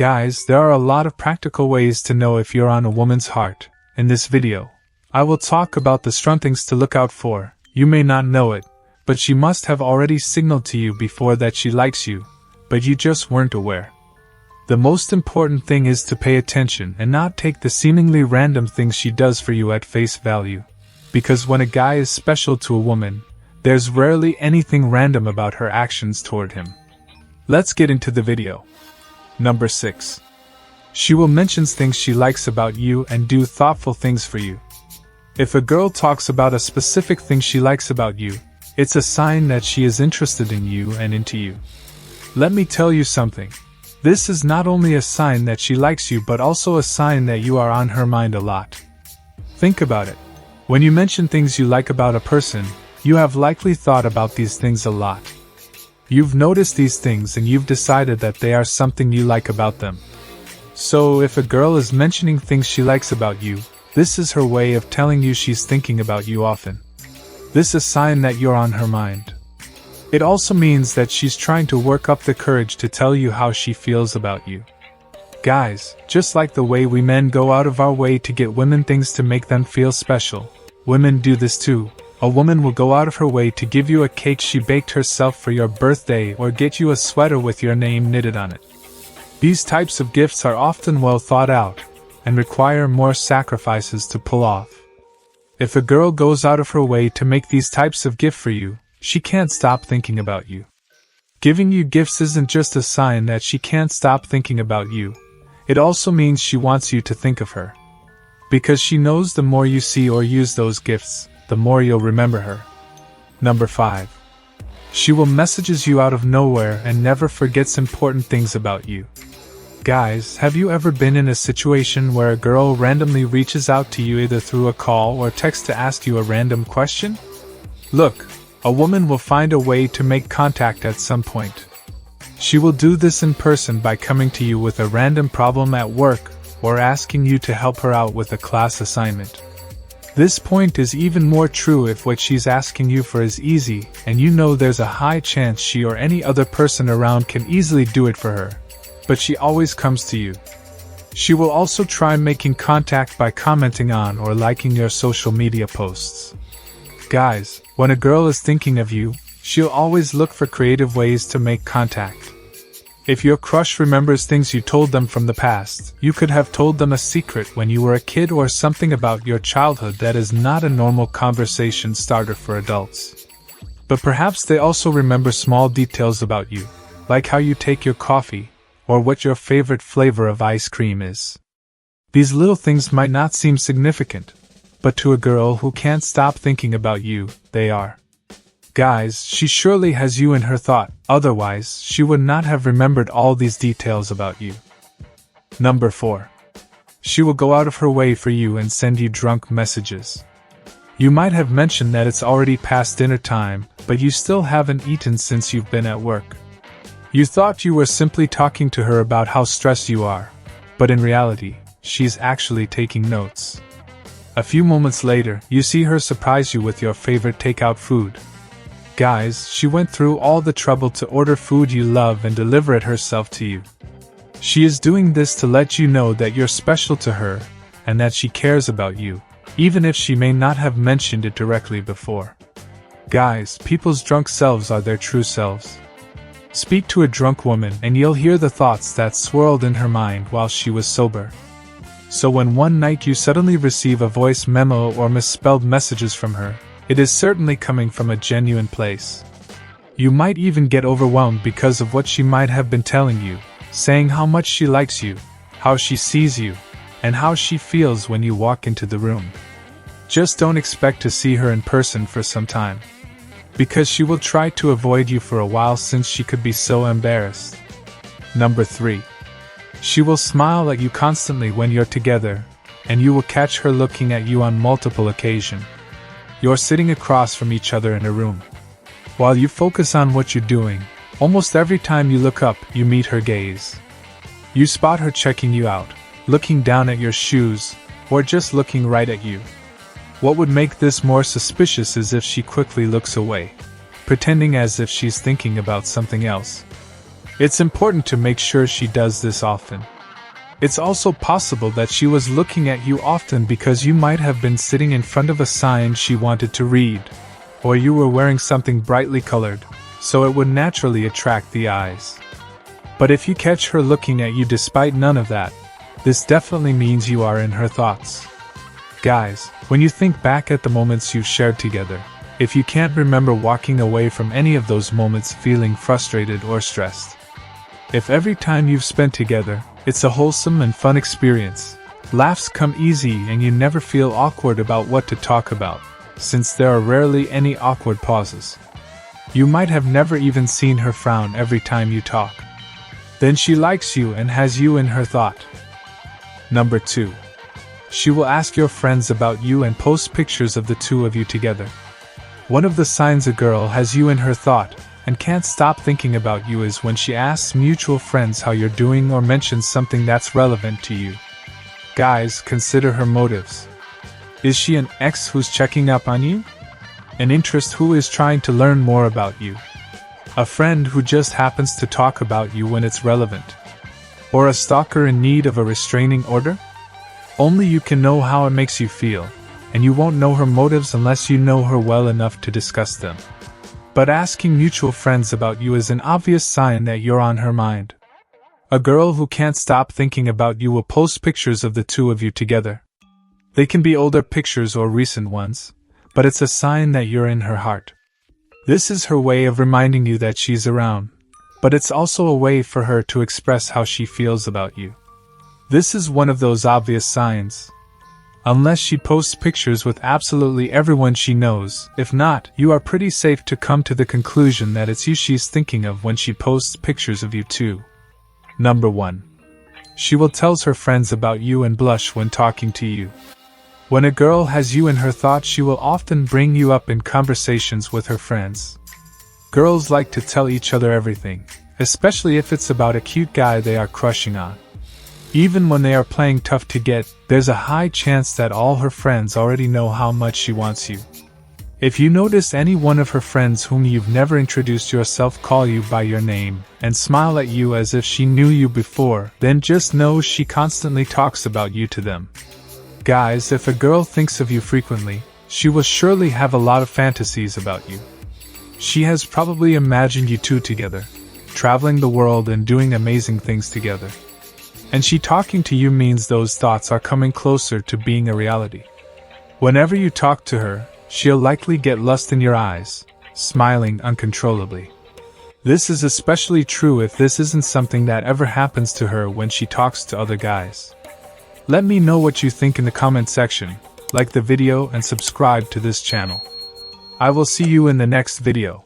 Guys, there are a lot of practical ways to know if you're on a woman's heart. In this video, I will talk about the strong things to look out for. You may not know it, but she must have already signaled to you before that she likes you, but you just weren't aware. The most important thing is to pay attention and not take the seemingly random things she does for you at face value. Because when a guy is special to a woman, there's rarely anything random about her actions toward him. Let's get into the video. Number 6. She will mention things she likes about you and do thoughtful things for you. If a girl talks about a specific thing she likes about you, it's a sign that she is interested in you and into you. Let me tell you something. This is not only a sign that she likes you but also a sign that you are on her mind a lot. Think about it. When you mention things you like about a person, you have likely thought about these things a lot. You've noticed these things and you've decided that they are something you like about them. So if a girl is mentioning things she likes about you, this is her way of telling you she's thinking about you often. This is a sign that you're on her mind. It also means that she's trying to work up the courage to tell you how she feels about you. Guys, just like the way we men go out of our way to get women things to make them feel special, women do this too. A woman will go out of her way to give you a cake she baked herself for your birthday or get you a sweater with your name knitted on it. These types of gifts are often well thought out and require more sacrifices to pull off. If a girl goes out of her way to make these types of gifts for you, she can't stop thinking about you. Giving you gifts isn't just a sign that she can't stop thinking about you. It also means she wants you to think of her. Because she knows the more you see or use those gifts, the more you'll remember her. Number 5. She will messages you out of nowhere and never forgets important things about you. Guys, have you ever been in a situation where a girl randomly reaches out to you either through a call or text to ask you a random question? Look, a woman will find a way to make contact at some point. She will do this in person by coming to you with a random problem at work or asking you to help her out with a class assignment. This point is even more true if what she's asking you for is easy, and you know there's a high chance she or any other person around can easily do it for her. But she always comes to you. She will also try making contact by commenting on or liking your social media posts. Guys, when a girl is thinking of you, she'll always look for creative ways to make contact. If your crush remembers things you told them from the past, you could have told them a secret when you were a kid or something about your childhood that is not a normal conversation starter for adults. But perhaps they also remember small details about you, like how you take your coffee, or what your favorite flavor of ice cream is. These little things might not seem significant, but to a girl who can't stop thinking about you, they are. Guys, she surely has you in her thought, otherwise she would not have remembered all these details about you. Number 4. She will go out of her way for you and send you drunk messages. You might have mentioned that it's already past dinner time, but you still haven't eaten since you've been at work. You thought you were simply talking to her about how stressed you are, but in reality, she's actually taking notes. A few moments later, you see her surprise you with your favorite takeout food. Guys, she went through all the trouble to order food you love and deliver it herself to you. She is doing this to let you know that you're special to her, and that she cares about you, even if she may not have mentioned it directly before. Guys, people's drunk selves are their true selves. Speak to a drunk woman and you'll hear the thoughts that swirled in her mind while she was sober. So when one night you suddenly receive a voice memo or misspelled messages from her, it is certainly coming from a genuine place. You might even get overwhelmed because of what she might have been telling you, saying how much she likes you, how she sees you, and how she feels when you walk into the room. Just don't expect to see her in person for some time, because she will try to avoid you for a while since she could be so embarrassed. Number 3. She will smile at you constantly when you're together, and you will catch her looking at you on multiple occasions. You're sitting across from each other in a room. While you focus on what you're doing, almost every time you look up, you meet her gaze. You spot her checking you out, looking down at your shoes, or just looking right at you. What would make this more suspicious is if she quickly looks away, pretending as if she's thinking about something else. It's important to make sure she does this often. It's also possible that she was looking at you often because you might have been sitting in front of a sign she wanted to read, or you were wearing something brightly colored, so it would naturally attract the eyes. But if you catch her looking at you despite none of that, this definitely means you are in her thoughts. Guys, when you think back at the moments you've shared together, if you can't remember walking away from any of those moments feeling frustrated or stressed, if every time you've spent together, it's a wholesome and fun experience, laughs come easy and you never feel awkward about what to talk about, since there are rarely any awkward pauses. You might have never even seen her frown every time you talk. Then she likes you and has you in her thought. Number 2. She will ask your friends about you and post pictures of the two of you together. One of the signs a girl has you in her thought and can't stop thinking about you is when she asks mutual friends how you're doing or mentions something that's relevant to you. Guys, consider her motives. Is she an ex who's checking up on you? An interest who is trying to learn more about you? A friend who just happens to talk about you when it's relevant? Or a stalker in need of a restraining order? Only you can know how it makes you feel, and you won't know her motives unless you know her well enough to discuss them. But asking mutual friends about you is an obvious sign that you're on her mind. A girl who can't stop thinking about you will post pictures of the two of you together. They can be older pictures or recent ones, but it's a sign that you're in her heart. This is her way of reminding you that she's around, but it's also a way for her to express how she feels about you. This is one of those obvious signs. Unless she posts pictures with absolutely everyone she knows, if not, you are pretty safe to come to the conclusion that it's you she's thinking of when she posts pictures of you too. Number 1. She will tell her friends about you and blush when talking to you. When a girl has you in her thoughts, she will often bring you up in conversations with her friends. Girls like to tell each other everything, especially if it's about a cute guy they are crushing on. Even when they are playing tough to get, there's a high chance that all her friends already know how much she wants you. If you notice any one of her friends whom you've never introduced yourself call you by your name and smile at you as if she knew you before, then just know she constantly talks about you to them. Guys, if a girl thinks of you frequently, she will surely have a lot of fantasies about you. She has probably imagined you two together, traveling the world and doing amazing things together. And she talking to you means those thoughts are coming closer to being a reality. Whenever you talk to her, she'll likely get lust in your eyes, smiling uncontrollably. This is especially true if this isn't something that ever happens to her when she talks to other guys. Let me know what you think in the comment section, like the video and subscribe to this channel. I will see you in the next video.